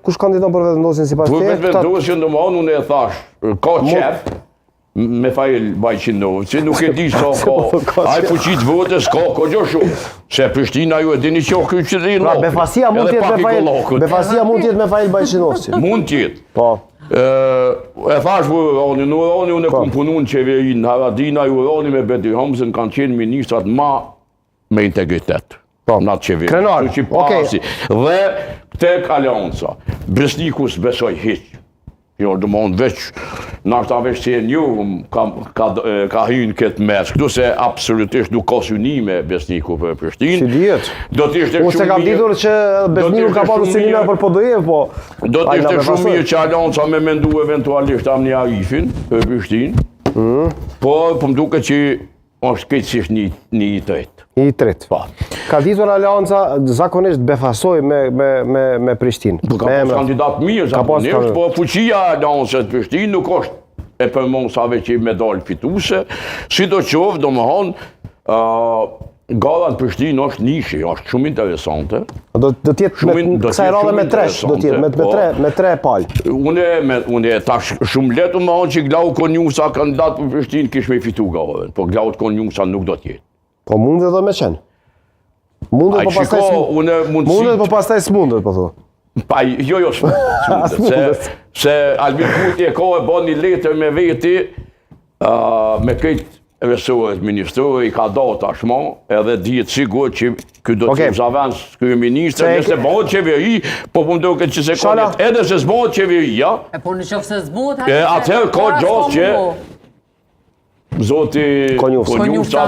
kush kandidon për vetëvendosin sipas teje? Për vetëvendosin domethënë unë e thash, ka qef me Fail Bajqinovë, që nuk e di sa ka, ai fuqit votës ka gjë shumë, se Prishtina ju e dini që ky qyteti Pra befasia mund të jetë me Fail Bajqinovë. Mund të jetë. Po. E thash unë e kom punu në qeverinë Haradina, Urani me Bedi Hamzën kanë qenë ministrat ma me integritet. Në atë qeveri. Krenar, okej. Dhe tek Alianca, Besniku s'besoj hiq. Jo, domthon veç, nashta veç se një ka hyrë këtë mes, këtu se absolutisht nuk ka synime Besniku për Prishtinë. Si dihet? Do të ishte shumë mirë. Unë se kam ditur që Besniku ka pasur synime për PDI, po. Do të ishte shumë mirë që Alianca me mendu eventualisht Amni Arifin për Prishtinë. Po më duket që është keqësisht një i tretë. Një i tretë. Po. Ka ditur Alianca zakonisht befasoj me Prishtinë. Po ka pas kandidat mirë zakonisht, po fuqia e Aliancës Prishtinë nuk është e përmosave që me dalë fituse. Sidoqoftë, domethënë, gara në Prishtinë është nishi, është shumë interesante. Do të jetë kësaj radhe me tresh, do të jetë me tre palë. Unë e tash shumë letë më anë që Glaut Konjusa kandidat për Prishtinë kish me fitu garën, po Glaut Konjusa nuk do të jetë. Po mundet dhe me qenë. Mundet po pastaj s'mundet, po thua. Pa, jo, s'mundet. Se Albin Kurti e ka e ba një letër me veti, me këtë resorët ministrore, i ka da tashma, edhe dhjetë sigur që këtë do të zavens kërë ministrë, nëse bëhet qeveri, po më do këtë që se ka jetë, edhe se s'bëhet qeveri, ja. Po në qofë se s'bëhet, atëherë ka gjatë që Zoti Konjusa